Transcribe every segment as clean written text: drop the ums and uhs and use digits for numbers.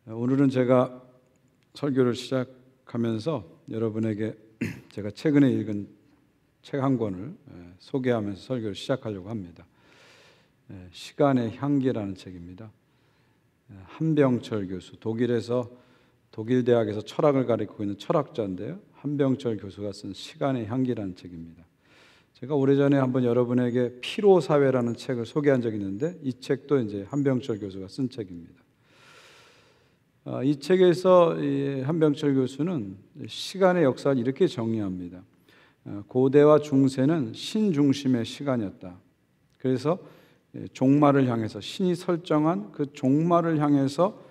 오늘은 제가 설교를 시작하면서 여러분에게 제가 최근에 읽은 책 한 권을 소개하면서 설교를 시작하려고 합니다. 시간의 향기라는 책입니다. 한병철 교수, 독일 대학에서 철학을 가르치고 있는 철학자인데요. 한병철 교수가 쓴 시간의 향기라는 책입니다. 제가 오래전에 한번 여러분에게 피로사회라는 책을 소개한 적이 있는데 이 책도 이제 한병철 교수가 쓴 책입니다. 이 책에서 한병철 교수는 시간의 역사를 이렇게 정의합니다. 고대와 중세는 신 중심의 시간이었다. 그래서 종말을 향해서 신이 설정한 그 종말을 향해서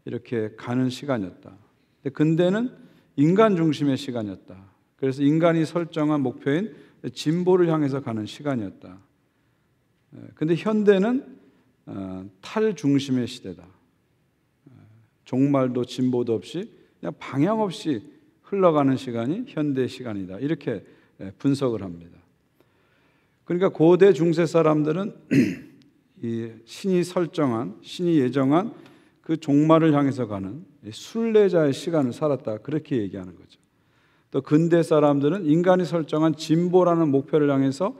이렇게 가는 시간이었다. 근데 근대는 인간 중심의 시간이었다. 그래서 인간이 설정한 목표인 진보를 향해서 가는 시간이었다. 근데 현대는 탈중심의 시대다. 종말도 진보도 없이 그냥 방향 없이 흘러가는 시간이 현대 시간이다. 이렇게 분석을 합니다. 그러니까 고대 중세 사람들은 이 신이 예정한 그 종말을 향해서 가는 순례자의 시간을 살았다. 그렇게 얘기하는 거죠. 또 근대 사람들은 인간이 설정한 진보라는 목표를 향해서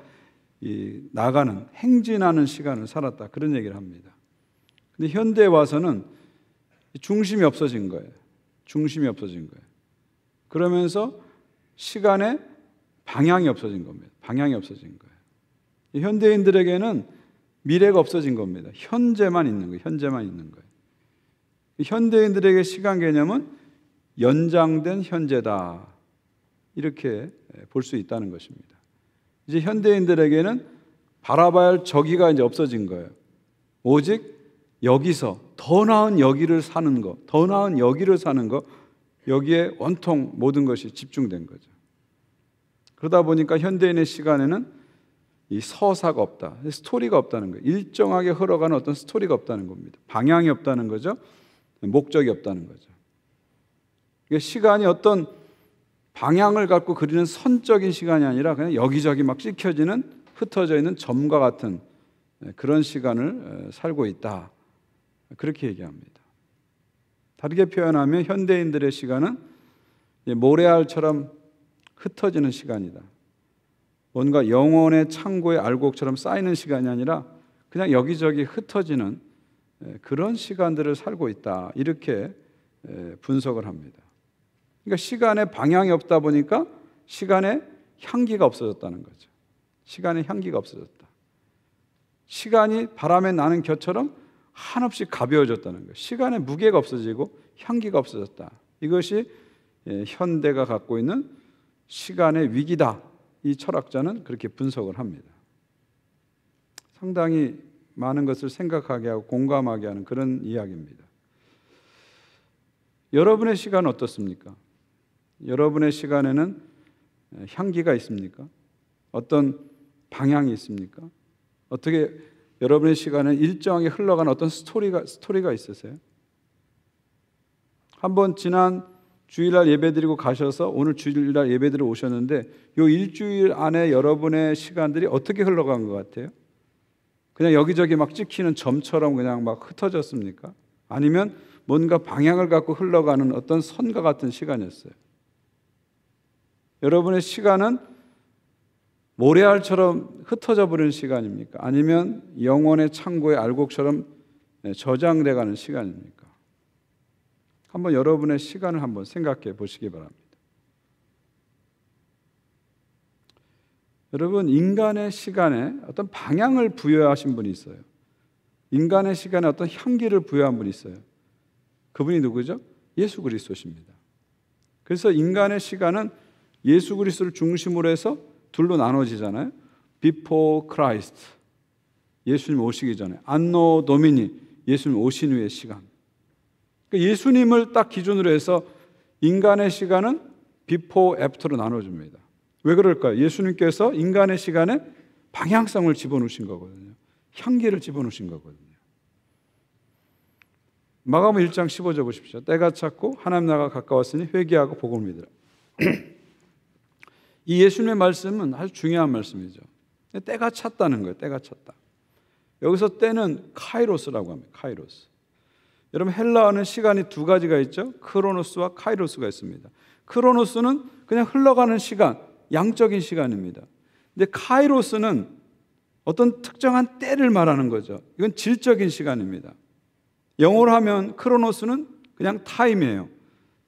나가는 행진하는 시간을 살았다. 그런 얘기를 합니다. 근데 현대에 와서는 중심이 없어진 거예요. 중심이 없어진 거예요. 그러면서 시간의 방향이 없어진 겁니다. 방향이 없어진 거예요. 현대인들에게는 미래가 없어진 겁니다. 현재만 있는 거예요. 현재만 있는 거예요. 현대인들에게 시간 개념은 연장된 현재다. 이렇게 볼 수 있다는 것입니다. 이제 현대인들에게는 바라봐야 할 저기가 이제 없어진 거예요. 오직 여기서 더 나은 여기를 사는 것, 더 나은 여기를 사는 것, 여기에 온통 모든 것이 집중된 거죠. 그러다 보니까 현대인의 시간에는 이 서사가 없다, 스토리가 없다는 거예요. 일정하게 흘러가는 어떤 스토리가 없다는 겁니다. 방향이 없다는 거죠. 목적이 없다는 거죠. 시간이 어떤 방향을 갖고 그리는 선적인 시간이 아니라 그냥 여기저기 막 찍혀지는 흩어져 있는 점과 같은 그런 시간을 살고 있다. 그렇게 얘기합니다. 다르게 표현하면 현대인들의 시간은 모래알처럼 흩어지는 시간이다. 뭔가 영혼의 창고의 알곡처럼 쌓이는 시간이 아니라 그냥 여기저기 흩어지는 그런 시간들을 살고 있다. 이렇게 분석을 합니다. 그러니까 시간에 방향이 없다 보니까 시간의 향기가 없어졌다는 거죠. 시간의 향기가 없어졌다. 시간이 바람에 나는 겨처럼 한없이 가벼워졌다는 거예요. 시간의 무게가 없어지고 향기가 없어졌다. 이것이 현대가 갖고 있는 시간의 위기다. 이 철학자는 그렇게 분석을 합니다. 상당히 많은 것을 생각하게 하고 공감하게 하는 그런 이야기입니다. 여러분의 시간은 어떻습니까? 여러분의 시간에는 향기가 있습니까? 어떤 방향이 있습니까? 어떻게 여러분의 시간은 일정하게 흘러가는 어떤 스토리가 있으세요? 한번 지난 주일날 예배드리고 가셔서 오늘 주일날 예배드리러 오셨는데 이 일주일 안에 여러분의 시간들이 어떻게 흘러간 것 같아요? 그냥 여기저기 막 찍히는 점처럼 그냥 막 흩어졌습니까? 아니면 뭔가 방향을 갖고 흘러가는 어떤 선과 같은 시간이었어요? 여러분의 시간은 모래알처럼 흩어져 버리는 시간입니까? 아니면 영혼의 창고의 알곡처럼 저장돼 가는 시간입니까? 한번 여러분의 시간을 한번 생각해 보시기 바랍니다. 여러분, 인간의 시간에 어떤 방향을 부여하신 분이 있어요. 인간의 시간에 어떤 향기를 부여한 분이 있어요. 그분이 누구죠? 예수 그리스도십니다. 그래서 인간의 시간은 예수 그리스도를 중심으로 해서 둘로 나눠지잖아요. Before Christ, 예수님 오시기 전에. Anno Domini, 예수님 오신 후의 시간. 그러니까 예수님을 딱 기준으로 해서 인간의 시간은 Before, After로 나눠줍니다. 왜 그럴까요? 예수님께서 인간의 시간에 방향성을 집어넣으신 거거든요. 향기를 집어넣으신 거거든요. 마가복음 1장 15절 보십시오. 때가 찼고 하나님 나라가 가까웠으니 회개하고 복음을 믿으라. 이 예수님의 말씀은 아주 중요한 말씀이죠. 때가 찼다는 거예요. 때가 찼다. 여기서 때는 카이로스라고 합니다. 카이로스. 여러분 헬라어는 시간이 두 가지가 있죠. 크로노스와 카이로스가 있습니다. 크로노스는 그냥 흘러가는 시간, 양적인 시간입니다. 근데 카이로스는 어떤 특정한 때를 말하는 거죠. 이건 질적인 시간입니다. 영어로 하면 크로노스는 그냥 타임이에요.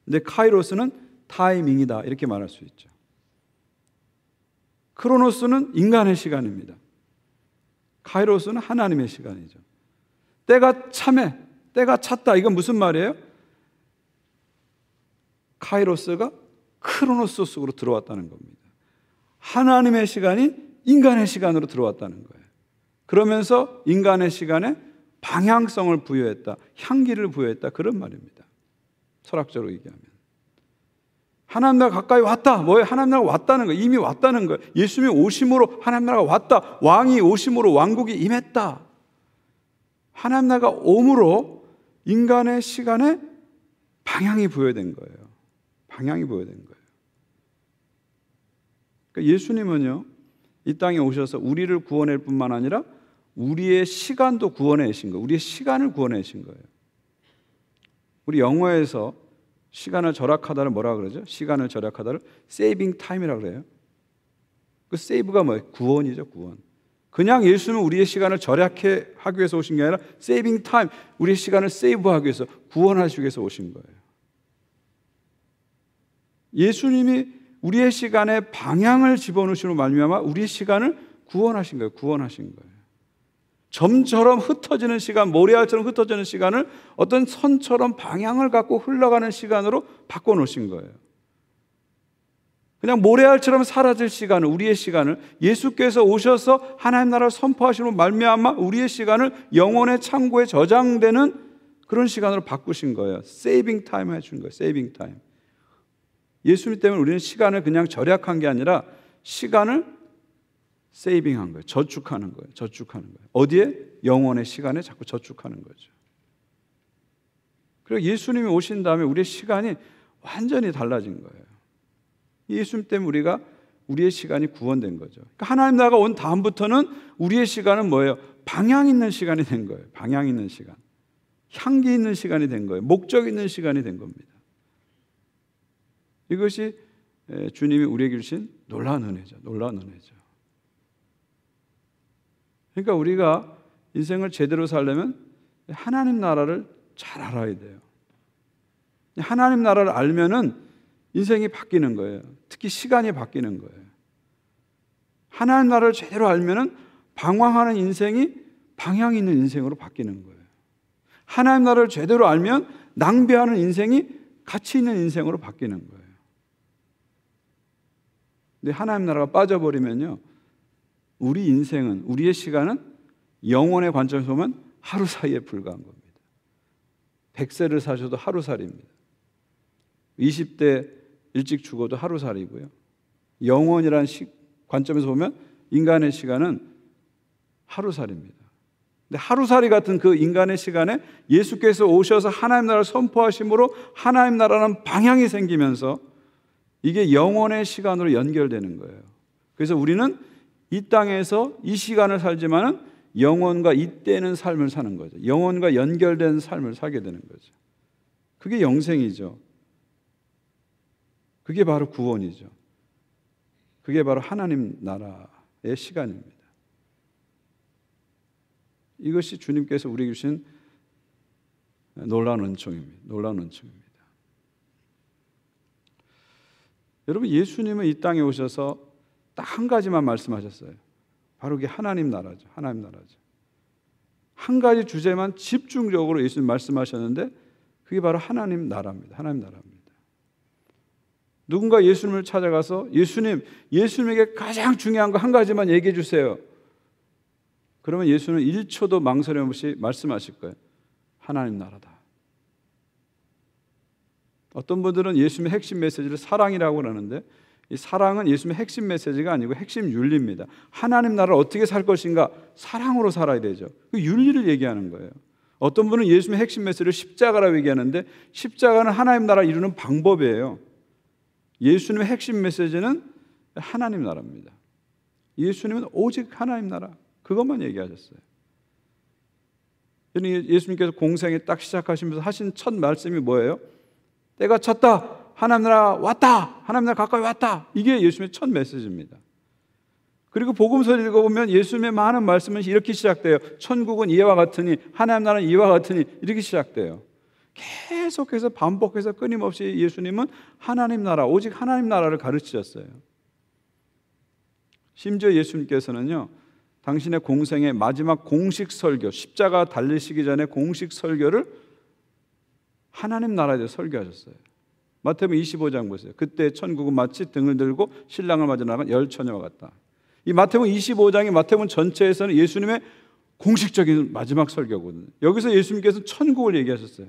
근데 카이로스는 타이밍이다 이렇게 말할 수 있죠. 크로노스는 인간의 시간입니다. 카이로스는 하나님의 시간이죠. 때가 참해, 때가 찼다. 이건 무슨 말이에요? 카이로스가 크로노스 속으로 들어왔다는 겁니다. 하나님의 시간이 인간의 시간으로 들어왔다는 거예요. 그러면서 인간의 시간에 방향성을 부여했다, 향기를 부여했다, 그런 말입니다. 철학적으로 얘기하면 하나님 나라가 가까이 왔다. 뭐예요? 하나님 나라가 왔다는 거예요. 이미 왔다는 거예요. 예수님이 오심으로 하나님 나라가 왔다. 왕이 오심으로 왕국이 임했다. 하나님 나라가 옴으로 인간의 시간에 방향이 부여된 거예요. 방향이 부여된 거예요. 그러니까 예수님은요, 이 땅에 오셔서 우리를 구원할 뿐만 아니라 우리의 시간도 구원해내신 거예요. 우리의 시간을 구원해내신 거예요. 우리 영어에서 시간을 절약하다를 뭐라 그러죠? 시간을 절약하다를 saving time이라고 그래요. 그 save가 뭐예요? 구원이죠, 구원. 그냥 예수님은 우리의 시간을 절약하기 위해서 오신 게 아니라 saving time, 우리의 시간을 세이브하기 위해서, 구원하시기 위해서 오신 거예요. 예수님이 우리의 시간에 방향을 집어넣으시는 말미암아 우리의 시간을 구원하신 거예요. 구원하신 거예요. 점처럼 흩어지는 시간, 모래알처럼 흩어지는 시간을 어떤 선처럼 방향을 갖고 흘러가는 시간으로 바꿔놓으신 거예요. 그냥 모래알처럼 사라질 시간을, 우리의 시간을 예수께서 오셔서 하나님 나라를 선포하시는 말미암아 우리의 시간을 영혼의 창고에 저장되는 그런 시간으로 바꾸신 거예요. 세이빙 타임 해준 거예요. 세이빙 타임. 예수님 때문에 우리는 시간을 그냥 절약한 게 아니라 시간을 세이빙한 거예요. 저축하는 거예요. 저축하는 거예요. 어디에? 영혼의 시간에 자꾸 저축하는 거죠. 그리고 예수님이 오신 다음에 우리의 시간이 완전히 달라진 거예요. 예수님 때문에 우리가 우리의 시간이 구원된 거죠. 그러니까 하나님 나라가 온 다음부터는 우리의 시간은 뭐예요? 방향 있는 시간이 된 거예요. 방향 있는 시간. 향기 있는 시간이 된 거예요. 목적 있는 시간이 된 겁니다. 이것이 주님이 우리에게 주신 놀라운 은혜죠. 놀라운 은혜죠. 그러니까 우리가 인생을 제대로 살려면 하나님 나라를 잘 알아야 돼요. 하나님 나라를 알면은 인생이 바뀌는 거예요. 특히 시간이 바뀌는 거예요. 하나님 나라를 제대로 알면은 방황하는 인생이 방향 있는 인생으로 바뀌는 거예요. 하나님 나라를 제대로 알면 낭비하는 인생이 가치 있는 인생으로 바뀌는 거예요. 근데 하나님 나라가 빠져버리면요, 우리 인생은, 우리의 시간은 영혼의 관점에서 보면 하루 사이에 불과한 겁니다. 100세를 사셔도 하루살이입니다. 20대 일찍 죽어도 하루살이고요. 영혼이라는 관점에서 보면 인간의 시간은 하루살이입니다. 근데 하루살이 같은 그 인간의 시간에 예수께서 오셔서 하나님 나라를 선포하심으로 하나님 나라는 방향이 생기면서 이게 영혼의 시간으로 연결되는 거예요. 그래서 우리는 이 땅에서 이 시간을 살지만은 영혼과 잇대는 삶을 사는 거죠. 영혼과 연결된 삶을 살게 되는 거죠. 그게 영생이죠. 그게 바로 구원이죠. 그게 바로 하나님 나라의 시간입니다. 이것이 주님께서 우리에게 주신 놀라운 은총입니다. 놀라운 은총입니다. 여러분, 예수님은 이 땅에 오셔서 딱 한 가지만 말씀하셨어요. 바로 그게 하나님 나라죠. 하나님 나라죠. 한 가지 주제만 집중적으로 예수님 말씀하셨는데 그게 바로 하나님 나라입니다. 하나님 나라입니다. 누군가 예수님을 찾아가서 예수님에게 가장 중요한 거 한 가지만 얘기해 주세요. 그러면 예수는 1초도 망설임 없이 말씀하실 거예요. 하나님 나라다. 어떤 분들은 예수님의 핵심 메시지를 사랑이라고 그러는데 이 사랑은 예수님의 핵심 메시지가 아니고 핵심 윤리입니다. 하나님 나라를 어떻게 살 것인가? 사랑으로 살아야 되죠. 그 윤리를 얘기하는 거예요. 어떤 분은 예수님의 핵심 메시지를 십자가라고 얘기하는데 십자가는 하나님 나라를 이루는 방법이에요. 예수님의 핵심 메시지는 하나님 나라입니다. 예수님은 오직 하나님 나라, 그것만 얘기하셨어요. 예수님께서 공생에 딱 시작하시면서 하신 첫 말씀이 뭐예요? 때가 찼다. 하나님 나라 왔다. 하나님 나라 가까이 왔다. 이게 예수님의 첫 메시지입니다. 그리고 복음서를 읽어보면 예수님의 많은 말씀은 이렇게 시작돼요. 천국은 이와 같으니, 하나님 나라는 이와 같으니, 이렇게 시작돼요. 계속해서 반복해서 끊임없이 예수님은 하나님 나라, 오직 하나님 나라를 가르치셨어요. 심지어 예수님께서는요, 당신의 공생의 마지막 공식 설교, 십자가 달리시기 전에 공식 설교를 하나님 나라에 대해 설교하셨어요. 마태복음 25장 보세요. 그때 천국은 마치 등을 들고 신랑을 맞아 나간 열 처녀와 같다. 이 마태복음 25장이 마태복음 전체에서는 예수님의 공식적인 마지막 설교거든요. 여기서 예수님께서는 천국을 얘기하셨어요.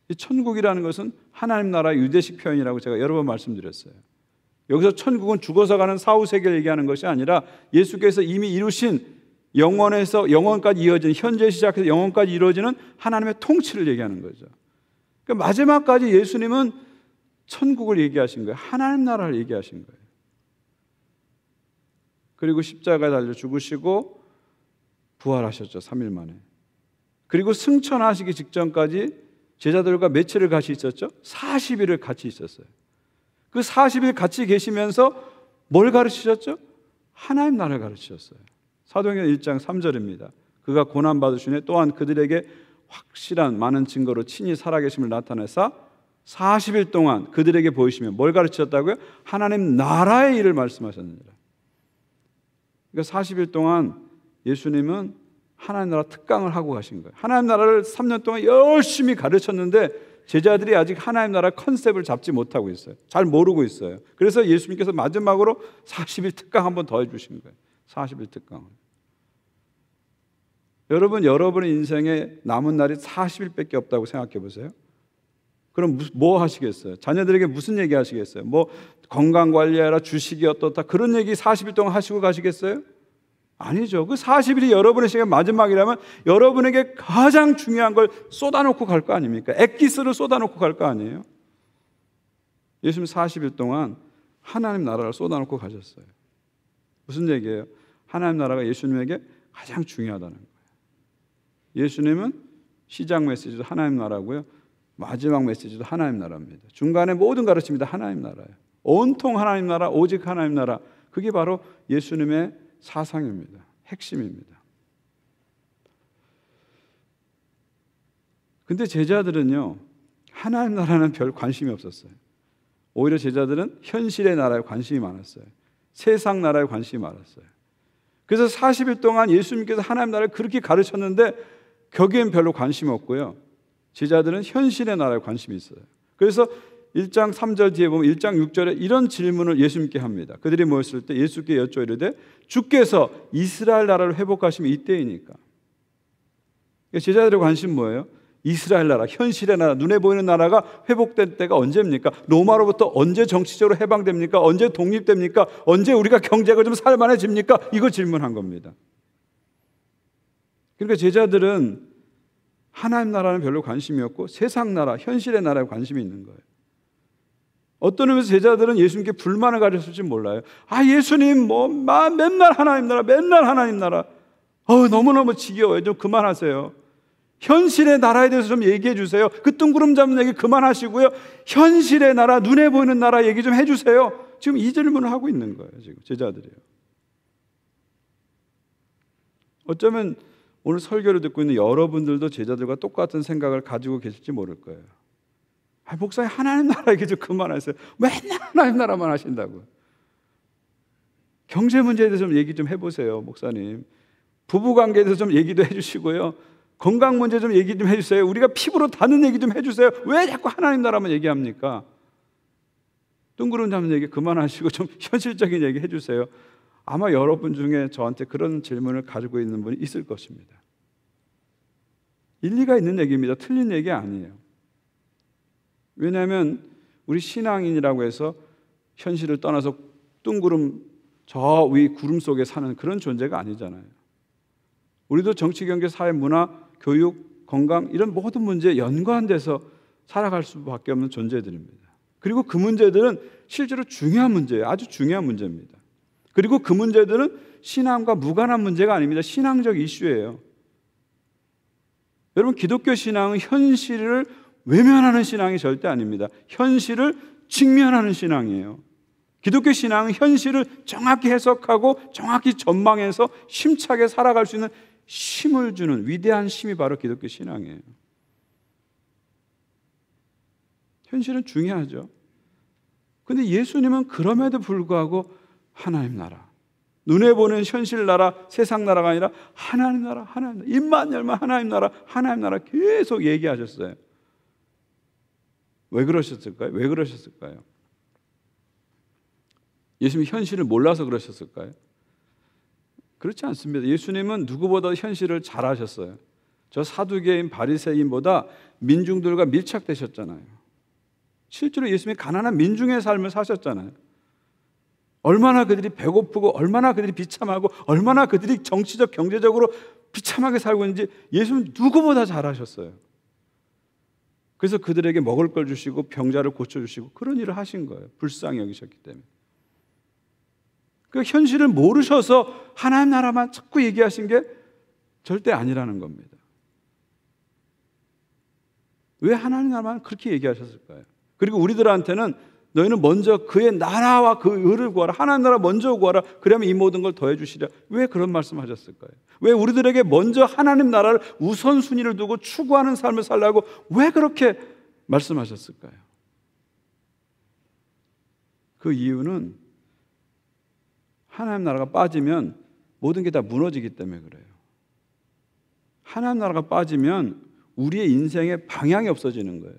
이 천국이라는 것은 하나님 나라의 유대식 표현이라고 제가 여러 번 말씀드렸어요. 여기서 천국은 죽어서 가는 사후세계를 얘기하는 것이 아니라 예수께서 이미 이루신 영원에서 영원까지 이어지는, 현재 시작해서 영원까지 이루어지는 하나님의 통치를 얘기하는 거죠. 그러니까 마지막까지 예수님은 천국을 얘기하신 거예요. 하나님 나라를 얘기하신 거예요. 그리고 십자가에 달려 죽으시고 부활하셨죠. 3일 만에. 그리고 승천하시기 직전까지 제자들과 며칠을 같이 있었죠? 40일을 같이 있었어요. 그 40일 같이 계시면서 뭘 가르치셨죠? 하나님 나라를 가르치셨어요. 사도행전 1장 3절입니다. 그가 고난받으신 후에 또한 그들에게 확실한 많은 증거로 친히 살아계심을 나타내사 40일 동안 그들에게 보이시며 뭘 가르치셨다고요? 하나님 나라의 일을 말씀하셨느니라. 그러니까 40일 동안 예수님은 하나님 나라 특강을 하고 가신 거예요. 하나님 나라를 3년 동안 열심히 가르쳤는데 제자들이 아직 하나님 나라 컨셉을 잡지 못하고 있어요. 잘 모르고 있어요. 그래서 예수님께서 마지막으로 40일 특강 한 번 더 해주신 거예요. 40일 특강을. 여러분, 여러분의 인생에 남은 날이 40일밖에 없다고 생각해 보세요. 그럼 뭐 하시겠어요? 자녀들에게 무슨 얘기 하시겠어요? 뭐 건강 관리하라, 주식이 어떻다, 그런 얘기 40일 동안 하시고 가시겠어요? 아니죠. 그 40일이 여러분의 시간 마지막이라면 여러분에게 가장 중요한 걸 쏟아놓고 갈 거 아닙니까? 엑기스를 쏟아놓고 갈 거 아니에요? 예수님 40일 동안 하나님 나라를 쏟아놓고 가셨어요. 무슨 얘기예요? 하나님 나라가 예수님에게 가장 중요하다는 거예요. 예수님은 시작 메시지도 하나님 나라고요, 마지막 메시지도 하나님 나라입니다. 중간에 모든 가르침이 다 하나님 나라예요. 온통 하나님 나라, 오직 하나님 나라. 그게 바로 예수님의 사상입니다. 핵심입니다. 근데 제자들은요, 하나님 나라는 별 관심이 없었어요. 오히려 제자들은 현실의 나라에 관심이 많았어요. 세상 나라에 관심이 많았어요. 그래서 40일 동안 예수님께서 하나님 나라를 그렇게 가르쳤는데 거기엔 별로 관심이 없고요, 제자들은 현실의 나라에 관심이 있어요. 그래서 1장 3절 뒤에 보면 1장 6절에 이런 질문을 예수님께 합니다. 그들이 모였을 때 예수께 여쭤이르되 주께서 이스라엘 나라를 회복하시면 이때이니까. 제자들의 관심 뭐예요? 이스라엘 나라, 현실의 나라, 눈에 보이는 나라가 회복될 때가 언제입니까? 로마로부터 언제 정치적으로 해방됩니까? 언제 독립됩니까? 언제 우리가 경제가 좀 살만해집니까? 이거 질문한 겁니다. 그러니까 제자들은 하나님 나라는 별로 관심이 없고 세상 나라, 현실의 나라에 관심이 있는 거예요. 어떤 의미에서 제자들은 예수님께 불만을 가졌을지 몰라요. 아, 예수님 맨날 하나님 나라, 맨날 하나님 나라. 너무너무 지겨워요. 좀 그만하세요. 현실의 나라에 대해서 좀 얘기해 주세요. 그 뜬구름 잡는 얘기 그만하시고요, 현실의 나라, 눈에 보이는 나라 얘기 좀 해주세요. 지금 이 질문을 하고 있는 거예요. 지금 제자들이요. 어쩌면 오늘 설교를 듣고 있는 여러분들도 제자들과 똑같은 생각을 가지고 계실지 모를 거예요. 목사님, 하나님 나라 얘기 좀 그만하세요. 맨날 하나님 나라만 하신다고. 경제 문제에 대해서 좀 얘기 좀 해보세요, 목사님. 부부관계에 대해서 좀 얘기도 해주시고요, 건강 문제 좀 얘기 좀 해주세요. 우리가 피부로 닿는 얘기 좀 해주세요. 왜 자꾸 하나님 나라만 얘기합니까? 뜬구름 잡는 얘기 그만하시고 좀 현실적인 얘기 해주세요. 아마 여러분 중에 저한테 그런 질문을 가지고 있는 분이 있을 것입니다. 일리가 있는 얘기입니다. 틀린 얘기 아니에요. 왜냐하면 우리 신앙인이라고 해서 현실을 떠나서 뜬구름 저 위 구름 속에 사는 그런 존재가 아니잖아요. 우리도 정치, 경제, 사회, 문화, 교육, 건강 이런 모든 문제에 연관돼서 살아갈 수밖에 없는 존재들입니다. 그리고 그 문제들은 실제로 중요한 문제예요. 아주 중요한 문제입니다. 그리고 그 문제들은 신앙과 무관한 문제가 아닙니다. 신앙적 이슈예요. 여러분, 기독교 신앙은 현실을 외면하는 신앙이 절대 아닙니다. 현실을 직면하는 신앙이에요. 기독교 신앙은 현실을 정확히 해석하고 정확히 전망해서 힘차게 살아갈 수 있는 힘을 주는 위대한 힘이 바로 기독교 신앙이에요. 현실은 중요하죠. 근데 예수님은 그럼에도 불구하고 하나님 나라, 눈에 보는 현실 나라, 세상 나라가 아니라 하나님 나라, 하나님 나라, 입만 열면 하나님 나라 계속 얘기하셨어요. 왜 그러셨을까요? 왜 그러셨을까요? 예수님이 현실을 몰라서 그러셨을까요? 그렇지 않습니다. 예수님은 누구보다 현실을 잘 아셨어요. 저 사두개인 바리새인보다 민중들과 밀착되셨잖아요. 실제로 예수님이 가난한 민중의 삶을 사셨잖아요. 얼마나 그들이 배고프고 얼마나 그들이 비참하고 얼마나 그들이 정치적 경제적으로 비참하게 살고 있는지 예수님은 누구보다 잘 아셨어요. 그래서 그들에게 먹을 걸 주시고 병자를 고쳐주시고 그런 일을 하신 거예요. 불쌍히 여기셨기 때문에. 그 현실을 모르셔서 하나님 나라만 자꾸 얘기하신 게 절대 아니라는 겁니다. 왜 하나님 나라만 그렇게 얘기하셨을까요? 그리고 우리들한테는 너희는 먼저 그의 나라와 그 의를 구하라. 하나님 나라 먼저 구하라. 그러면 이 모든 걸 더해 주시리라. 왜 그런 말씀하셨을까요? 왜 우리들에게 먼저 하나님 나라를 우선순위를 두고 추구하는 삶을 살라고 왜 그렇게 말씀하셨을까요? 그 이유는 하나님 나라가 빠지면 모든 게 다 무너지기 때문에 그래요. 하나님 나라가 빠지면 우리의 인생의 방향이 없어지는 거예요.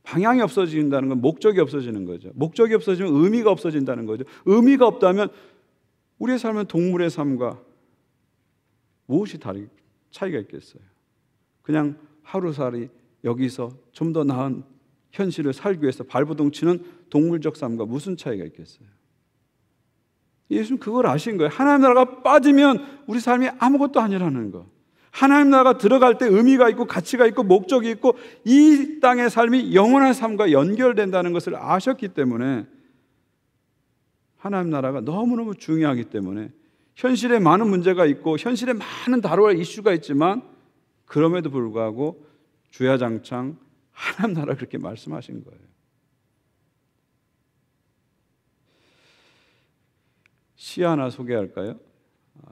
방향이 없어진다는 건 목적이 없어지는 거죠. 목적이 없어지면 의미가 없어진다는 거죠. 의미가 없다면 우리의 삶은 동물의 삶과 무엇이 차이가 있겠어요? 그냥 하루살이 여기서 좀 더 나은 현실을 살기 위해서 발버둥 치는 동물적 삶과 무슨 차이가 있겠어요? 예수는 그걸 아신 거예요. 하나님 나라가 빠지면 우리 삶이 아무것도 아니라는 거. 하나님 나라가 들어갈 때 의미가 있고 가치가 있고 목적이 있고 이 땅의 삶이 영원한 삶과 연결된다는 것을 아셨기 때문에 하나님 나라가 너무너무 중요하기 때문에 현실에 많은 문제가 있고 현실에 많은 다뤄야 할 이슈가 있지만 그럼에도 불구하고 주야장창 하나님 나라 그렇게 말씀하신 거예요. 시 하나 소개할까요?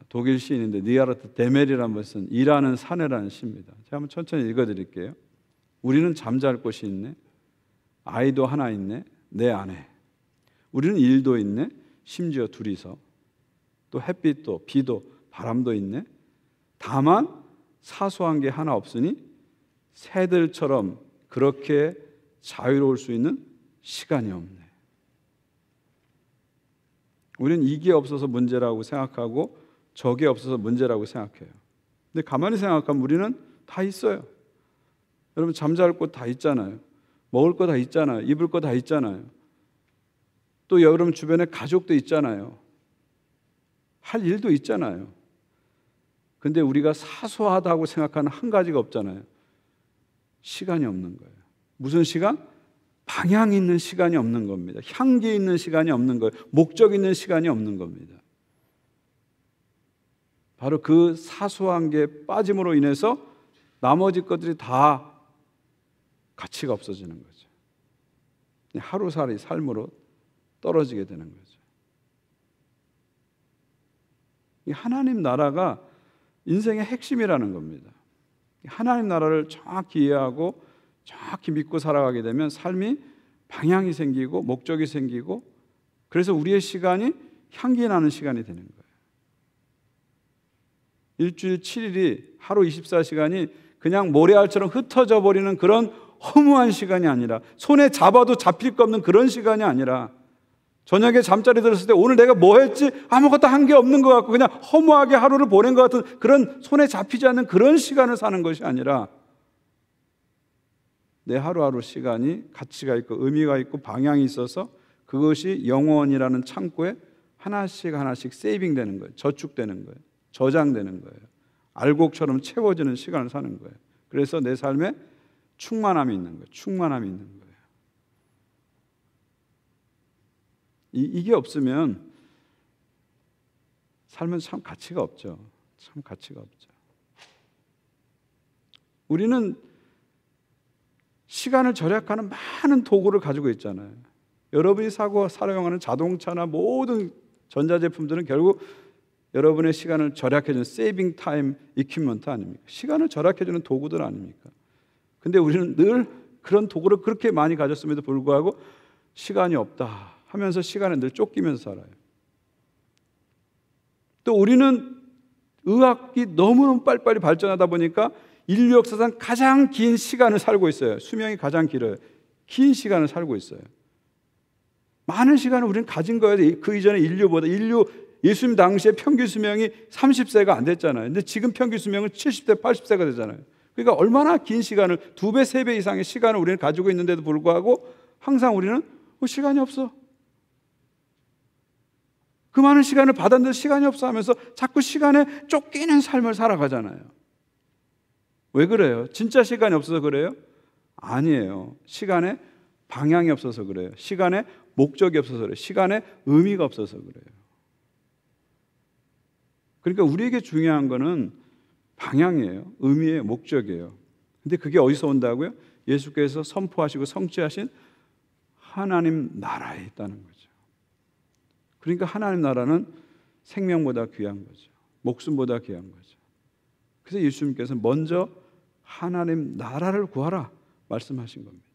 독일 시인인데 니하르트 데멜이라는 것은 일하는 사내라는 시입니다. 제가 한번 천천히 읽어드릴게요. 우리는 잠잘 곳이 있네. 아이도 하나 있네. 내 아내. 우리는 일도 있네. 심지어 둘이서. 또 햇빛도 비도 바람도 있네. 다만 사소한 게 하나 없으니 새들처럼 그렇게 자유로울 수 있는 시간이 없네. 우리는 이게 없어서 문제라고 생각하고 저게 없어서 문제라고 생각해요. 근데 가만히 생각하면 우리는 다 있어요. 여러분 잠잘 곳 다 있잖아요. 먹을 거 다 있잖아요. 입을 거 다 있잖아요. 또 여러분 주변에 가족도 있잖아요. 할 일도 있잖아요. 근데 우리가 사소하다고 생각하는 한 가지가 없잖아요. 시간이 없는 거예요. 무슨 시간? 방향 있는 시간이 없는 겁니다. 향기 있는 시간이 없는 거예요. 목적 있는 시간이 없는 겁니다. 바로 그 사소한 게 빠짐으로 인해서 나머지 것들이 다 가치가 없어지는 거죠. 하루살이 삶으로 떨어지게 되는 거죠. 이 하나님 나라가 인생의 핵심이라는 겁니다. 하나님 나라를 정확히 이해하고 정확히 믿고 살아가게 되면 삶이 방향이 생기고 목적이 생기고 그래서 우리의 시간이 향기 나는 시간이 되는 거예요. 일주일 7일이 하루 24시간이 그냥 모래알처럼 흩어져 버리는 그런 허무한 시간이 아니라 손에 잡아도 잡힐 거 없는 그런 시간이 아니라 저녁에 잠자리 들었을 때 오늘 내가 뭐 했지? 아무것도 한 게 없는 것 같고 그냥 허무하게 하루를 보낸 것 같은 그런 손에 잡히지 않는 그런 시간을 사는 것이 아니라 내 하루하루 시간이 가치가 있고 의미가 있고 방향이 있어서 그것이 영원이라는 창고에 하나씩 하나씩 세이빙되는 거예요. 저축되는 거예요. 저장되는 거예요. 알곡처럼 채워지는 시간을 사는 거예요. 그래서 내 삶에 충만함이 있는 거예요. 충만함이 있는 거예요. 이게 없으면 삶은 참 가치가 없죠. 참 가치가 없죠. 우리는 시간을 절약하는 많은 도구를 가지고 있잖아요. 여러분이 사용하는 자동차나 모든 전자제품들은 결국 여러분의 시간을 절약해주는 세이빙 타임 이퀴먼트 아닙니까? 시간을 절약해주는 도구들 아닙니까? 근데 우리는 늘 그런 도구를 그렇게 많이 가졌음에도 불구하고 시간이 없다 하면서 시간에 늘 쫓기면서 살아요. 또 우리는 의학이 너무너무 빨리빨리 발전하다 보니까 인류 역사상 가장 긴 시간을 살고 있어요. 수명이 가장 길어요. 긴 시간을 살고 있어요. 많은 시간을 우리는 가진 거예요. 그 이전에 예수님 당시에 평균 수명이 30세가 안 됐잖아요. 근데 지금 평균 수명은 70세, 80세가 되잖아요. 그러니까 얼마나 긴 시간을, 2배, 3배 이상의 시간을 우리는 가지고 있는데도 불구하고 항상 우리는 시간이 없어. 그 많은 시간을 받았는데 시간이 없어 하면서 자꾸 시간에 쫓기는 삶을 살아가잖아요. 왜 그래요? 진짜 시간이 없어서 그래요? 아니에요. 시간에 방향이 없어서 그래요. 시간에 목적이 없어서 그래요. 시간에 의미가 없어서 그래요. 그러니까 우리에게 중요한 거는 방향이에요. 의미예요. 목적이에요. 근데 그게 어디서 온다고요? 예수께서 선포하시고 성취하신 하나님 나라에 있다는 거죠. 그러니까 하나님 나라는 생명보다 귀한 거죠. 목숨보다 귀한 거죠. 그래서 예수님께서 먼저 하나님 나라를 구하라 말씀하신 겁니다.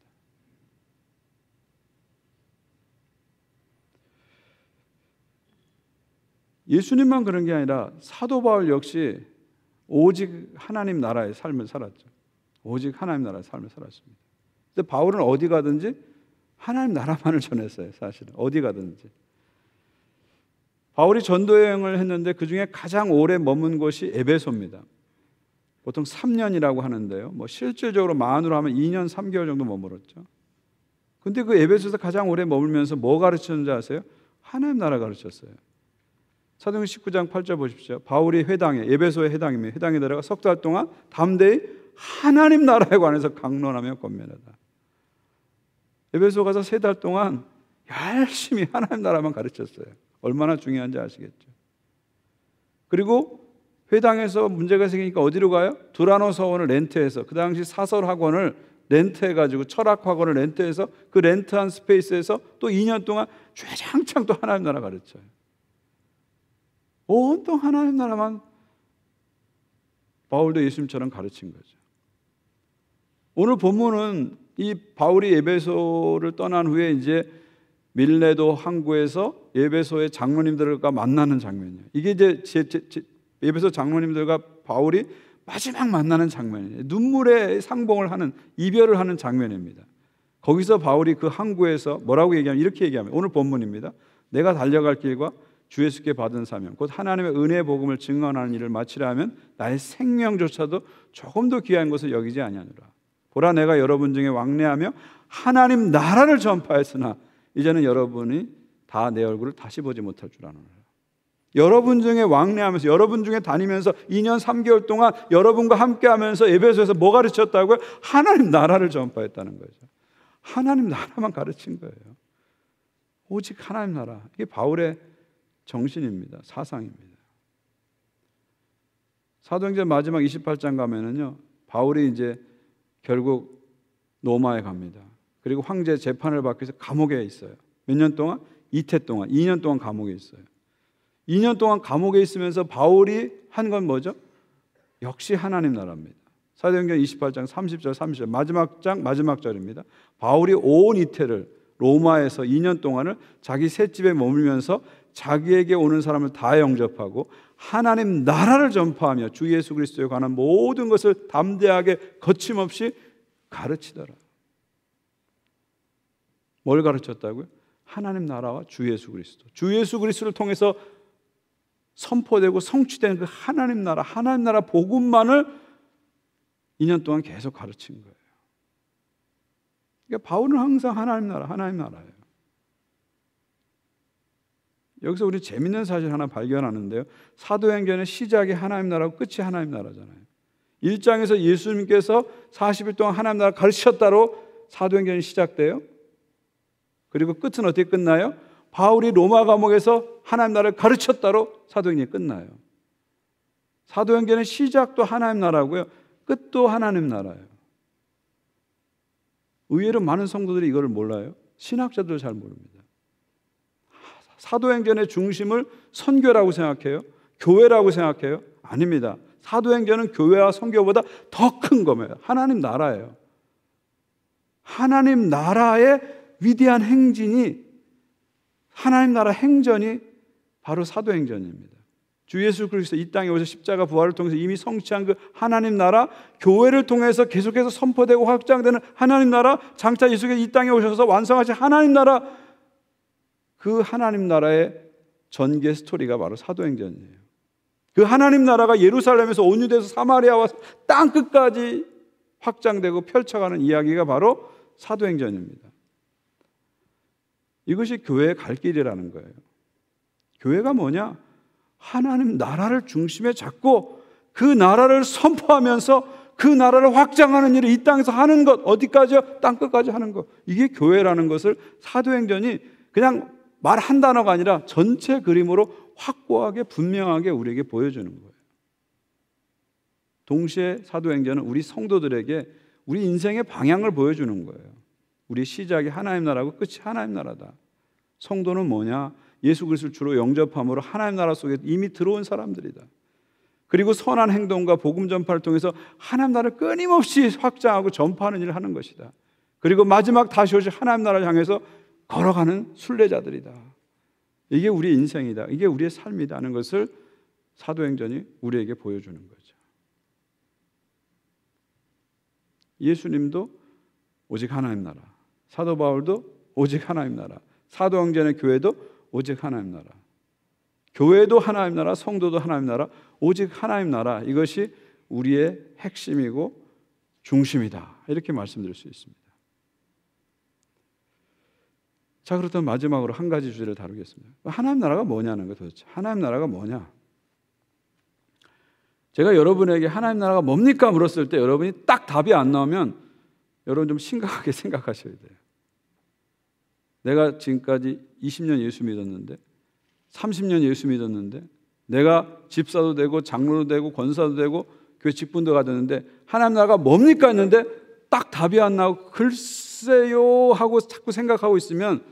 예수님만 그런 게 아니라 사도 바울 역시 오직 하나님 나라의 삶을 살았죠. 오직 하나님 나라의 삶을 살았습니다. 근데 바울은 어디 가든지 하나님 나라만을 전했어요. 사실은 어디 가든지. 바울이 전도 여행을 했는데 그중에 가장 오래 머문 곳이 에베소입니다. 보통 3년이라고 하는데요. 실질적으로 만으로 하면 2년 3개월 정도 머물었죠. 근데 그 에베소에서 가장 오래 머물면서 뭐 가르쳤는지 아세요? 하나님 나라 가르쳤어요. 사도행전 19장 8절 보십시오. 바울이 에베소의 회당이며 회당에 들어가 석 달 동안 담대히 하나님 나라에 관해서 강론하며 권면하다. 에베소 가서 3달 동안 열심히 하나님 나라만 가르쳤어요. 얼마나 중요한지 아시겠죠. 그리고 회당에서 문제가 생기니까 어디로 가요? 두라노 서원을 렌트해서, 그 당시 사설 학원을 렌트해가지고 철학 학원을 렌트해서 그 렌트한 스페이스에서 또 2년 동안 주장창 또 하나님 나라 가르쳐요. 온통 하나님 나라만 바울도 예수님처럼 가르친 거죠. 오늘 본문은 이 바울이 에베소를 떠난 후에 이제 밀레도 항구에서 에베소의 장로님들과 만나는 장면이에요. 이게 이제 에베소 장로님들과 바울이 마지막 만나는 장면이에요. 눈물의 상봉을 하는, 이별을 하는 장면입니다. 거기서 바울이 그 항구에서 뭐라고 얘기하면 이렇게 얘기합니다. 오늘 본문입니다. 내가 달려갈 길과 주 예수께 받은 사명, 곧 하나님의 은혜의 복음을 증언하는 일을 마치려 하면 나의 생명조차도 조금 더 귀한 것을 여기지 아니하노라. 보라, 내가 여러분 중에 왕래하며 하나님 나라를 전파했으나 이제는 여러분이 다 내 얼굴을 다시 보지 못할 줄 아노라. 여러분 중에 왕래하면서, 여러분 중에 다니면서 2년 3개월 동안 여러분과 함께하면서 에베소에서 뭐 가르쳤다고요? 하나님 나라를 전파했다는 거죠. 하나님 나라만 가르친 거예요. 오직 하나님 나라. 이게 바울의 정신입니다. 사상입니다. 사도행전 마지막 28장 가면은요, 바울이 이제 결국 로마에 갑니다. 그리고 황제 재판을 받기 위해서 감옥에 있어요. 몇 년 동안? 이태 동안, 2년 동안 감옥에 있어요. 2년 동안 감옥에 있으면서 바울이 한 건 뭐죠? 역시 하나님 나라입니다. 사도행전 28장 30절 30절 마지막 장 마지막 절입니다. 바울이 온 이태를 로마에서 2년 동안을 자기 셋집에 머물면서 자기에게 오는 사람을 다 영접하고 하나님 나라를 전파하며 주 예수 그리스도에 관한 모든 것을 담대하게 거침없이 가르치더라. 뭘 가르쳤다고요? 하나님 나라와 주 예수 그리스도. 주 예수 그리스도를 통해서 선포되고 성취된 그 하나님 나라 복음만을 2년 동안 계속 가르친 거예요. 그러니까 바울은 항상 하나님 나라예요. 여기서 우리 재밌는 사실 하나 발견하는데요. 사도행전의 시작이 하나님 나라고 끝이 하나님 나라잖아요. 1장에서 예수님께서 40일 동안 하나님 나라 가르치셨다로 사도행전이 시작돼요. 그리고 끝은 어떻게 끝나요? 바울이 로마 감옥에서 하나님 나라를 가르쳤다로 사도행전이 끝나요. 사도행전의 시작도 하나님 나라고요. 끝도 하나님 나라예요. 의외로 많은 성도들이 이걸 몰라요. 신학자들도 잘 모릅니다. 사도행전의 중심을 선교라고 생각해요? 교회라고 생각해요? 아닙니다. 사도행전은 교회와 선교보다 더 큰 겁니다. 하나님 나라예요. 하나님 나라의 위대한 행진이, 하나님 나라 행전이 바로 사도행전입니다. 주 예수 그리스도 이 땅에 오셔서 십자가 부활을 통해서 이미 성취한 그 하나님 나라, 교회를 통해서 계속해서 선포되고 확장되는 하나님 나라, 장차 예수께서 이 땅에 오셔서 완성하신 하나님 나라, 그 하나님 나라의 전개 스토리가 바로 사도행전이에요. 그 하나님 나라가 예루살렘에서 온유돼서 사마리아와 땅 끝까지 확장되고 펼쳐가는 이야기가 바로 사도행전입니다. 이것이 교회의 갈 길이라는 거예요. 교회가 뭐냐? 하나님 나라를 중심에 잡고 그 나라를 선포하면서 그 나라를 확장하는 일을 이 땅에서 하는 것, 어디까지요? 땅 끝까지 하는 것. 이게 교회라는 것을 사도행전이 그냥 말 한 단어가 아니라 전체 그림으로 확고하게 분명하게 우리에게 보여주는 거예요. 동시에 사도행전은 우리 성도들에게 우리 인생의 방향을 보여주는 거예요. 우리 시작이 하나님 나라고 끝이 하나님 나라다. 성도는 뭐냐? 예수 그리스도를 주로 영접함으로 하나님 나라 속에 이미 들어온 사람들이다. 그리고 선한 행동과 복음 전파를 통해서 하나님 나라를 끊임없이 확장하고 전파하는 일을 하는 것이다. 그리고 마지막 다시 오실 하나님 나라를 향해서 걸어가는 순례자들이다. 이게 우리의 인생이다. 이게 우리의 삶이다 하는 것을 사도행전이 우리에게 보여주는 거죠. 예수님도 오직 하나님 나라, 사도 바울도 오직 하나님 나라, 사도행전의 교회도 오직 하나님 나라, 교회도 하나님 나라, 성도도 하나님 나라, 오직 하나님 나라, 이것이 우리의 핵심이고 중심이다, 이렇게 말씀드릴 수 있습니다. 자, 그렇다면 마지막으로 한 가지 주제를 다루겠습니다. 하나님 나라가 뭐냐는 거, 도대체 하나님 나라가 뭐냐? 제가 여러분에게 하나님 나라가 뭡니까 물었을 때 여러분이 딱 답이 안 나오면 여러분 좀 심각하게 생각하셔야 돼요. 내가 지금까지 20년 예수 믿었는데, 30년 예수 믿었는데, 내가 집사도 되고 장로도 되고 권사도 되고 교회 직분도 가졌는데 하나님 나라가 뭡니까 했는데 딱 답이 안 나오고 글쎄요 하고 자꾸 생각하고 있으면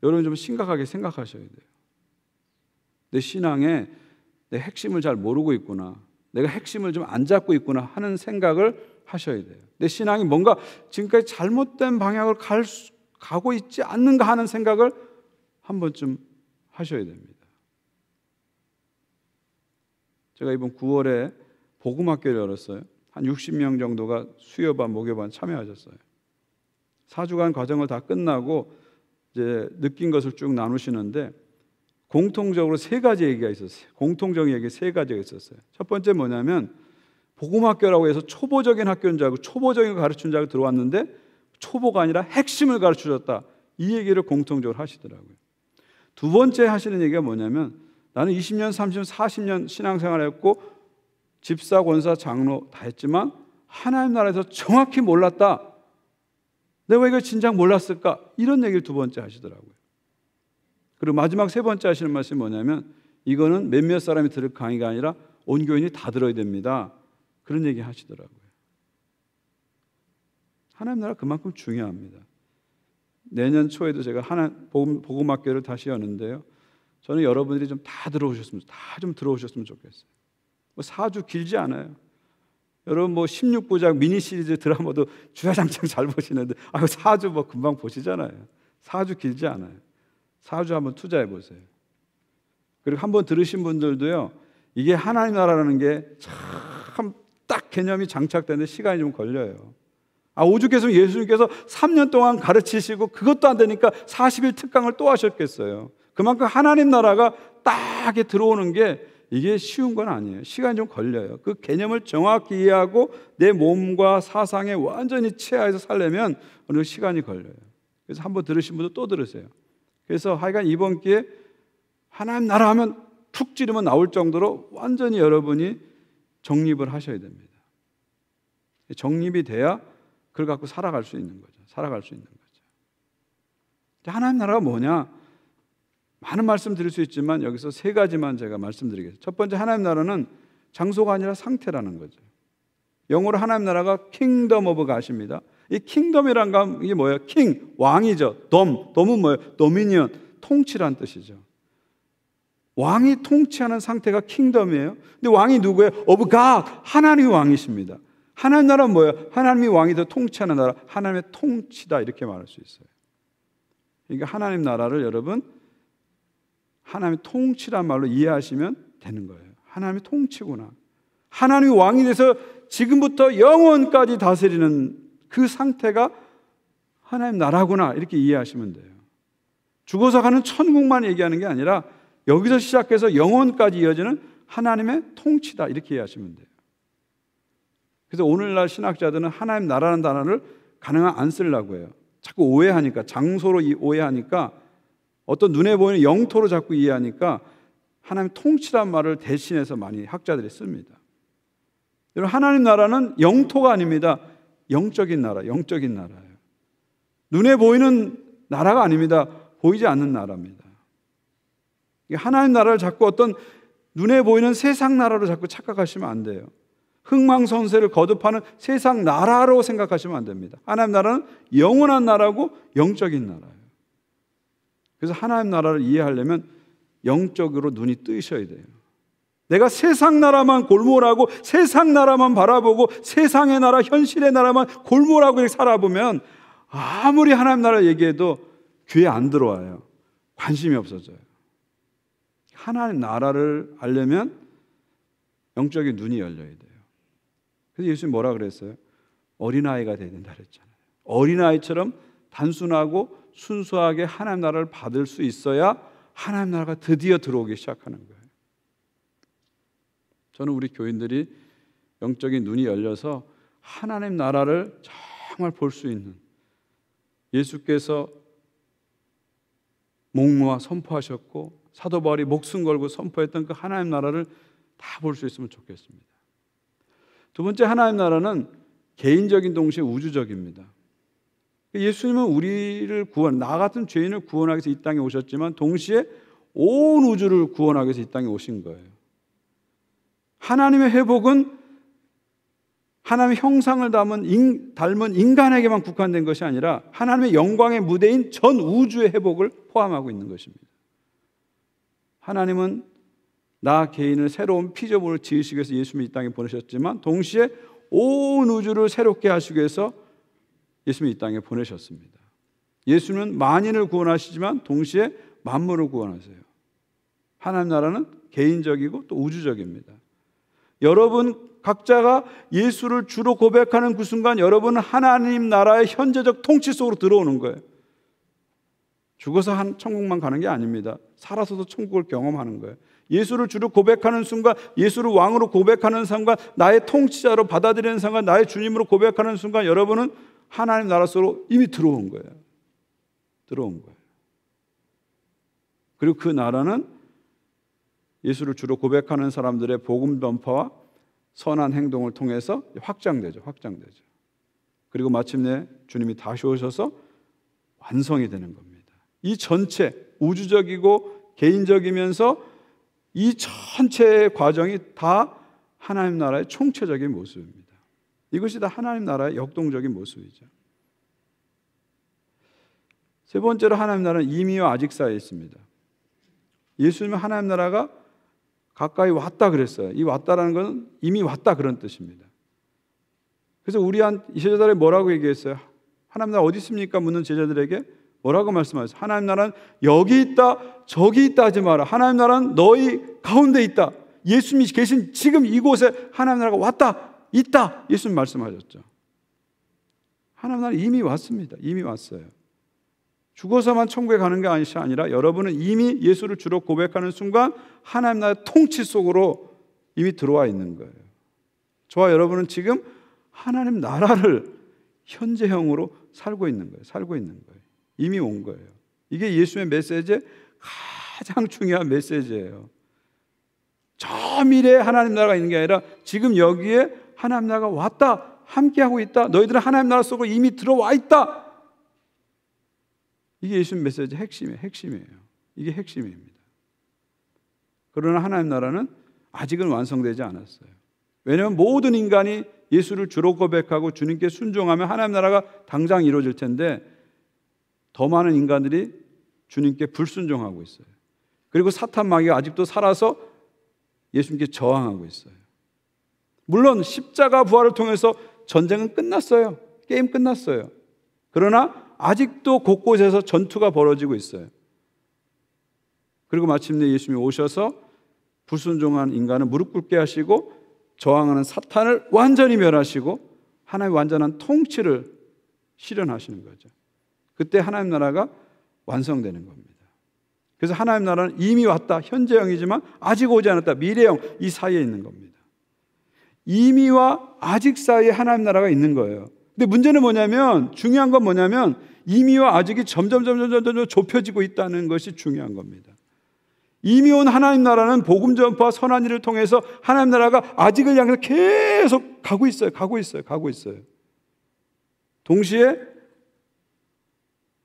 여러분 좀 심각하게 생각하셔야 돼요. 내 신앙에 내 핵심을 잘 모르고 있구나, 내가 핵심을 좀 안 잡고 있구나 하는 생각을 하셔야 돼요. 내 신앙이 뭔가 지금까지 잘못된 방향을 가고 있지 않는가 하는 생각을 한 번쯤 하셔야 됩니다. 제가 이번 9월에 복음학교를 열었어요. 한 60명 정도가 수요반, 목요반 참여하셨어요. 4주간 과정을 다 끝나고 이제 느낀 것을 쭉 나누시는데 공통적으로 세 가지 얘기가 있었어요. 공통적인 얘기 세 가지가 있었어요. 첫 번째 뭐냐면 복음학교라고 해서 초보적인 학교인 줄 알고 초보적인 걸 가르치는 줄 알고 들어왔는데 초보가 아니라 핵심을 가르쳐줬다. 이 얘기를 공통적으로 하시더라고요. 두 번째 하시는 얘기가 뭐냐면 나는 20년, 30년, 40년 신앙생활을 했고 집사, 권사, 장로 다 했지만 하나님 나라에서 정확히 몰랐다. 내가 왜 이걸 진작 몰랐을까? 이런 얘기를 두 번째 하시더라고요. 그리고 마지막 세 번째 하시는 말씀이 뭐냐면 이거는 몇몇 사람이 들을 강의가 아니라 온 교인이 다 들어야 됩니다. 그런 얘기 하시더라고요. 하나님 나라 그만큼 중요합니다. 내년 초에도 제가 복음학교를 다시 여는데요. 저는 여러분들이 좀 다 들어오셨으면 좋겠어요. 뭐 4주 길지 않아요. 여러분 뭐 16부작 미니 시리즈 드라마도 주야장창 잘 보시는데 4주 뭐 금방 보시잖아요. 4주 길지 않아요. 4주 한번 투자해 보세요. 그리고 한번 들으신 분들도요, 이게 하나님 나라라는 게 참 딱 개념이 장착되는데 시간이 좀 걸려요. 오죽해서 예수님께서 3년 동안 가르치시고 그것도 안 되니까 40일 특강을 또 하셨겠어요. 그만큼 하나님 나라가 딱 들어오는 게 이게 쉬운 건 아니에요. 시간이 좀 걸려요. 그 개념을 정확히 이해하고 내 몸과 사상에 완전히 체화해서 살려면 어느 시간이 걸려요. 그래서 한번 들으신 분도 또 들으세요. 그래서 하여간 이번 기회에 하나님 나라 하면 툭 찌르면 나올 정도로 완전히 여러분이 정립을 하셔야 됩니다. 정립이 돼야 그걸 갖고 살아갈 수 있는 거죠. 하나님 나라가 뭐냐? 많은 말씀 드릴 수 있지만 여기서 세 가지만 제가 말씀드리겠습니다. 첫 번째, 하나님 나라는 장소가 아니라 상태라는 거죠. 영어로 하나님 나라가 킹덤 오브 갓입니다. 이 킹덤이란 건 이게 뭐예요? 킹, 왕이죠. 덤은 뭐예요? 도미니언, 통치란 뜻이죠. 왕이 통치하는 상태가 킹덤이에요. 근데 왕이 누구예요? 오브 갓, 하나님이 왕이십니다. 하나님 나라는 뭐예요? 하나님이 왕이 더 통치하는 나라, 하나님의 통치다 이렇게 말할 수 있어요. 그러니까 하나님 나라를 여러분 하나님의 통치란 말로 이해하시면 되는 거예요. 하나님의 통치구나. 하나님이 왕이 돼서 지금부터 영원까지 다스리는 그 상태가 하나님 나라구나 이렇게 이해하시면 돼요. 죽어서 가는 천국만 얘기하는 게 아니라 여기서 시작해서 영원까지 이어지는 하나님의 통치다 이렇게 이해하시면 돼요. 그래서 오늘날 신학자들은 하나님 나라는 단어를 가능한 안 쓰려고 해요. 자꾸 오해하니까, 장소로 오해하니까, 어떤 눈에 보이는 영토로 자꾸 이해하니까 하나님 통치란 말을 대신해서 많이 학자들이 씁니다. 여러분, 하나님 나라는 영토가 아닙니다. 영적인 나라, 영적인 나라예요. 눈에 보이는 나라가 아닙니다. 보이지 않는 나라입니다. 하나님 나라를 자꾸 어떤 눈에 보이는 세상 나라로 자꾸 착각하시면 안 돼요. 흥망성쇠를 거듭하는 세상 나라로 생각하시면 안 됩니다. 하나님 나라는 영원한 나라고 영적인 나라예요. 그래서 하나님 나라를 이해하려면 영적으로 눈이 뜨셔야 돼요. 내가 세상 나라만 골몰하고 세상 나라만 바라보고 세상의 나라, 현실의 나라만 골몰하고 이렇게 살아보면 아무리 하나님 나라 얘기해도 귀에 안 들어와요. 관심이 없어져요. 하나님 나라를 알려면 영적인 눈이 열려야 돼요. 그래서 예수님 뭐라 그랬어요? 어린아이가 돼야 된다 그랬잖아요. 어린아이처럼 단순하고 순수하게 하나님 나라를 받을 수 있어야 하나님 나라가 드디어 들어오기 시작하는 거예요. 저는 우리 교인들이 영적인 눈이 열려서 하나님 나라를 정말 볼 수 있는, 예수께서 목놓아 선포하셨고 사도 바울이 목숨 걸고 선포했던 그 하나님 나라를 다 볼 수 있으면 좋겠습니다. 두 번째, 하나님 나라는 개인적인 동시에 우주적입니다. 예수님은 우리를 나 같은 죄인을 구원하기 위해서 이 땅에 오셨지만 동시에 온 우주를 구원하기 위해서 이 땅에 오신 거예요. 하나님의 회복은 하나님의 형상을 닮은 인간에게만 국한된 것이 아니라 하나님의 영광의 무대인 전 우주의 회복을 포함하고 있는 것입니다. 하나님은 나 개인을 새로운 피조물을 지으시기 위해서 예수님을 이 땅에 보내셨지만 동시에 온 우주를 새롭게 하시기 위해서 예수님을 이 땅에 보내셨습니다. 예수님은 만인을 구원하시지만 동시에 만물을 구원하세요. 하나님 나라는 개인적이고 또 우주적입니다. 여러분 각자가 예수를 주로 고백하는 그 순간 여러분은 하나님 나라의 현재적 통치 속으로 들어오는 거예요. 죽어서 한 천국만 가는 게 아닙니다. 살아서도 천국을 경험하는 거예요. 예수를 주로 고백하는 순간, 예수를 왕으로 고백하는 순간, 나의 통치자로 받아들이는 순간, 나의 주님으로 고백하는 순간 여러분은 하나님 나라 속으로 이미 들어온 거예요. 들어온 거예요. 그리고 그 나라는 예수를 주로 고백하는 사람들의 복음 전파와 선한 행동을 통해서 확장되죠. 확장되죠. 그리고 마침내 주님이 다시 오셔서 완성이 되는 겁니다. 이 전체 우주적이고 개인적이면서 이 전체의 과정이 다 하나님 나라의 총체적인 모습입니다. 이것이 다 하나님 나라의 역동적인 모습이죠. 세 번째로 하나님 나라는 이미와 아직 사이에 있습니다. 예수님은 하나님 나라가 가까이 왔다 그랬어요. 이 왔다라는 것은 이미 왔다 그런 뜻입니다. 그래서 우리 제자들이 뭐라고 얘기했어요? 하나님 나라 어디 있습니까? 묻는 제자들에게 뭐라고 말씀하셨어요? 하나님 나라는 여기 있다, 저기 있다 하지 마라. 하나님 나라는 너희 가운데 있다. 예수님이 계신 지금 이곳에 하나님 나라가 왔다, 있다. 예수님 말씀하셨죠. 하나님 나라는 이미 왔습니다. 이미 왔어요. 죽어서만 천국에 가는 게 아니라 여러분은 이미 예수를 주로 고백하는 순간 하나님 나라의 통치 속으로 이미 들어와 있는 거예요. 저와 여러분은 지금 하나님 나라를 현재형으로 살고 있는 거예요. 살고 있는 거예요. 이미 온 거예요. 이게 예수의 메시지의 가장 중요한 메시지예요. 저 미래에 하나님 나라가 있는 게 아니라 지금 여기에 하나님 나라가 왔다, 함께하고 있다. 너희들은 하나님 나라 속으로 이미 들어와 있다. 이게 예수님 메시지의 핵심이에요. 이게 핵심입니다. 그러나 하나님 나라는 아직은 완성되지 않았어요. 왜냐하면 모든 인간이 예수를 주로 고백하고 주님께 순종하면 하나님 나라가 당장 이루어질 텐데 더 많은 인간들이 주님께 불순종하고 있어요. 그리고 사탄 마귀가 아직도 살아서 예수님께 저항하고 있어요. 물론 십자가 부활을 통해서 전쟁은 끝났어요. 게임 끝났어요. 그러나 아직도 곳곳에서 전투가 벌어지고 있어요. 그리고 마침내 예수님이 오셔서 불순종한 인간을 무릎 꿇게 하시고 저항하는 사탄을 완전히 멸하시고 하나님의 완전한 통치를 실현하시는 거죠. 그때 하나님 나라가 완성되는 겁니다. 그래서 하나님 나라는 이미 왔다, 현재형이지만 아직 오지 않았다, 미래형, 이 사이에 있는 겁니다. 이미와 아직 사이에 하나님 나라가 있는 거예요. 근데 문제는 뭐냐면, 중요한 건 뭐냐면 이미와 아직이 점점 좁혀지고 있다는 것이 중요한 겁니다. 이미 온 하나님 나라는 복음 전파 선한 일을 통해서 하나님 나라가 아직을 향해서 계속 가고 있어요. 동시에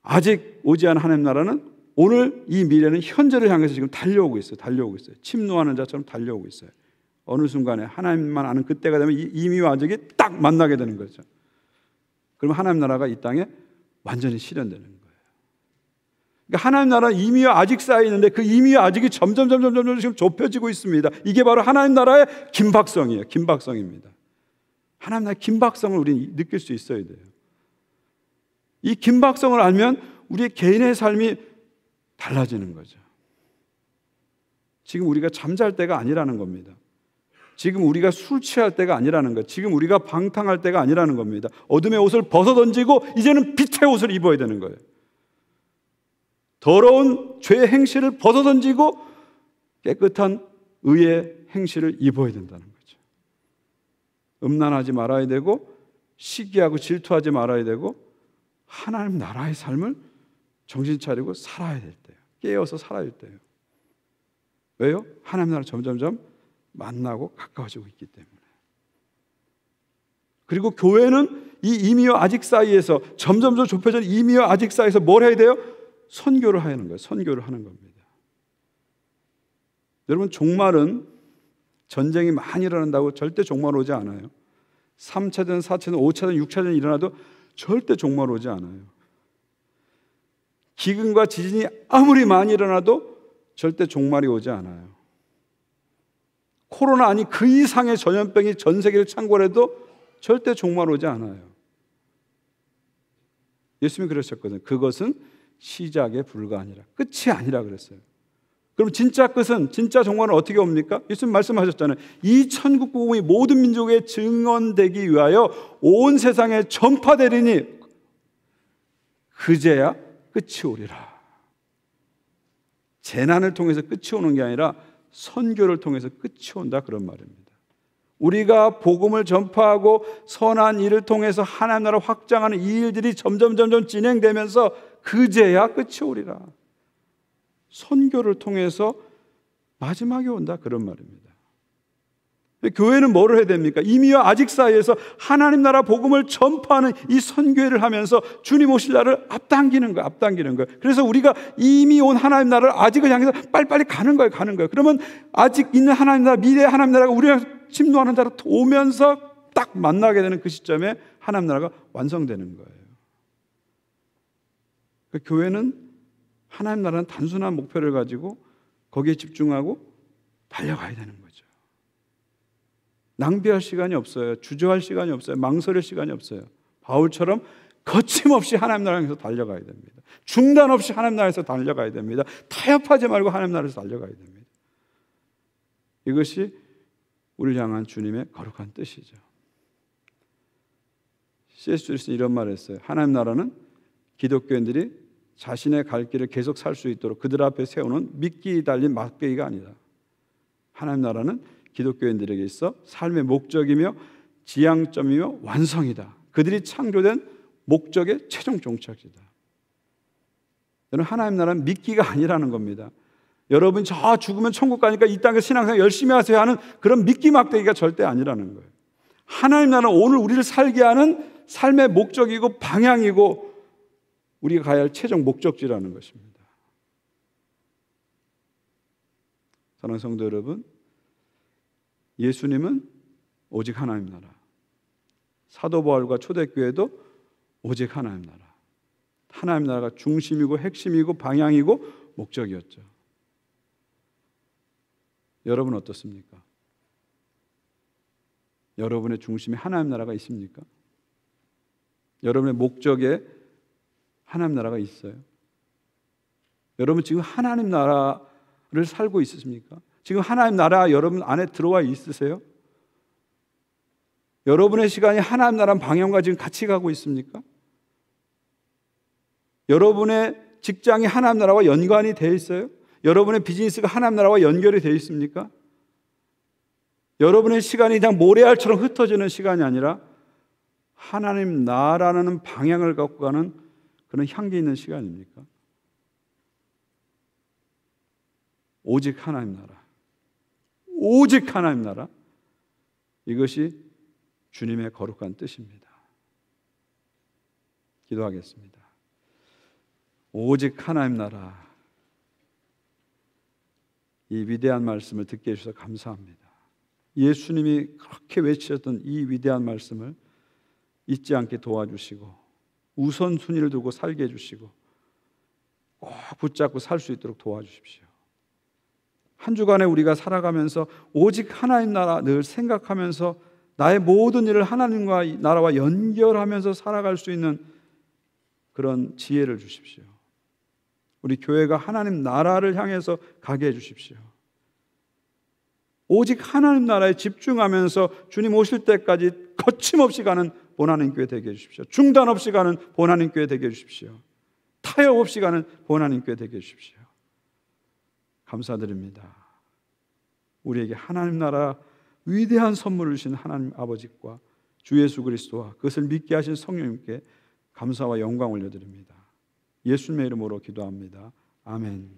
아직 오지 않은 하나님 나라는 오늘 이 미래는 현재를 향해서 지금 달려오고 있어요. 침노하는 자처럼 달려오고 있어요. 어느 순간에 하나님만 아는 그때가 되면 이 이미와 아직이 딱 만나게 되는 거죠. 그러면 하나님 나라가 이 땅에 완전히 실현되는 거예요. 그러니까 하나님 나라는 이미와 아직 사이에 있는데 그 이미와 아직이 점점 지금 좁혀지고 있습니다. 이게 바로 하나님 나라의 긴박성이에요. 긴박성입니다. 하나님 나라의 긴박성을 우리는 느낄 수 있어야 돼요. 이 긴박성을 알면 우리의 개인의 삶이 달라지는 거죠. 지금 우리가 잠잘 때가 아니라는 겁니다. 지금 우리가 술 취할 때가 아니라는 거예요. 지금 우리가 방탕할 때가 아니라는 겁니다. 어둠의 옷을 벗어던지고 이제는 빛의 옷을 입어야 되는 거예요. 더러운 죄의 행실을 벗어던지고 깨끗한 의의 행실을 입어야 된다는 거죠. 음란하지 말아야 되고 시기하고 질투하지 말아야 되고 하나님 나라의 삶을 정신 차리고 살아야 될 때예요. 깨어서 살아야 될 때예요. 왜요? 하나님 나라 점점 만나고 가까워지고 있기 때문에. 그리고 교회는 이 이미와 아직 사이에서 점점 좁혀진 이미와 아직 사이에서 뭘 해야 돼요? 선교를 하는 거예요. 선교를 하는 겁니다. 여러분, 종말은 전쟁이 많이 일어난다고 절대 종말 오지 않아요. 3차전, 4차전, 5차전, 6차전이 일어나도 절대 종말 오지 않아요. 기근과 지진이 아무리 많이 일어나도 절대 종말이 오지 않아요. 코로나 아니 그 이상의 전염병이 전 세계를 창궐해도 절대 종말 오지 않아요. 예수님이 그러셨거든요. 그것은 시작에 불과하니라. 끝이 아니라 그랬어요. 그럼 진짜 끝은, 진짜 종말은 어떻게 옵니까? 예수님 말씀하셨잖아요. 이 천국 복음이 모든 민족에 증언되기 위하여 온 세상에 전파되리니 그제야 끝이 오리라. 재난을 통해서 끝이 오는 게 아니라 선교를 통해서 끝이 온다, 그런 말입니다. 우리가 복음을 전파하고 선한 일을 통해서 하나님 나라 확장하는 이 일들이 점점 진행되면서 그제야 끝이 오리라. 선교를 통해서 마지막에 온다, 그런 말입니다. 교회는 뭐를 해야 됩니까? 이미와 아직 사이에서 하나님 나라 복음을 전파하는 이 선교회를 하면서 주님 오실 날을 앞당기는 거예요. 그래서 우리가 이미 온 하나님 나라를 아직을 향해서 빨리빨리 가는 거예요. 그러면 아직 있는 하나님 나라, 미래의 하나님 나라가 우리가 침노하는 자로 오면서 딱 만나게 되는 그 시점에 하나님 나라가 완성되는 거예요. 그러니까 교회는 하나님 나라는 단순한 목표를 가지고 거기에 집중하고 달려가야 되는 거죠. 낭비할 시간이 없어요. 주저할 시간이 없어요. 망설일 시간이 없어요. 바울처럼 거침없이 하나님 나라에서 달려가야 됩니다. 중단 없이 하나님 나라에서 달려가야 됩니다. 타협하지 말고 하나님 나라에서 달려가야 됩니다. 이것이 우리를 향한 주님의 거룩한 뜻이죠. C.S. 루이스는 이런 말을 했어요. 하나님 나라는 기독교인들이 자신의 갈 길을 계속 살 수 있도록 그들 앞에 세우는 미끼 달린 막대기가 아니다. 하나님 나라는 기독교인들에게 있어 삶의 목적이며 지향점이며 완성이다. 그들이 창조된 목적의 최종 종착지다. 여러분, 하나님 나라는 미끼가 아니라는 겁니다. 여러분 저 죽으면 천국 가니까 이 땅에서 신앙생활 열심히 하세요 하는 그런 미끼 막대기가 절대 아니라는 거예요. 하나님 나라는 오늘 우리를 살게 하는 삶의 목적이고 방향이고 우리가 가야 할 최종 목적지라는 것입니다. 사랑하는 성도 여러분, 예수님은 오직 하나님 나라, 사도 바울과 초대교회도 오직 하나님 나라. 하나님 나라가 중심이고 핵심이고 방향이고 목적이었죠. 여러분 어떻습니까? 여러분의 중심에 하나님 나라가 있습니까? 여러분의 목적에 하나님 나라가 있어요? 여러분 지금 하나님 나라를 살고 있으십니까? 지금 하나님 나라 여러분 안에 들어와 있으세요? 여러분의 시간이 하나님 나라 방향과 지금 같이 가고 있습니까? 여러분의 직장이 하나님 나라와 연관이 되어 있어요? 여러분의 비즈니스가 하나님 나라와 연결이 되어 있습니까? 여러분의 시간이 그냥 모래알처럼 흩어지는 시간이 아니라 하나님 나라는 방향을 갖고 가는 그런 향기 있는 시간입니까? 오직 하나님 나라, 오직 하나님 나라, 이것이 주님의 거룩한 뜻입니다. 기도하겠습니다. 오직 하나님 나라, 이 위대한 말씀을 듣게 해주셔서 감사합니다. 예수님이 그렇게 외치셨던 이 위대한 말씀을 잊지 않게 도와주시고 우선순위를 두고 살게 해주시고 꼭 붙잡고 살 수 있도록 도와주십시오. 한 주간에 우리가 살아가면서 오직 하나님 나라 늘 생각하면서 나의 모든 일을 하나님과 나라와 연결하면서 살아갈 수 있는 그런 지혜를 주십시오. 우리 교회가 하나님 나라를 향해서 가게 해주십시오. 오직 하나님 나라에 집중하면서 주님 오실 때까지 거침없이 가는 본하나님 교회 되게 해주십시오. 중단 없이 가는 본하나님 교회 되게 해주십시오. 타협 없이 가는 본하나님 교회 되게 해주십시오. 감사드립니다. 우리에게 하나님 나라 위대한 선물을 주신 하나님 아버지과 주 예수 그리스도와 그것을 믿게 하신 성령님께 감사와 영광 올려드립니다. 예수님의 이름으로 기도합니다. 아멘.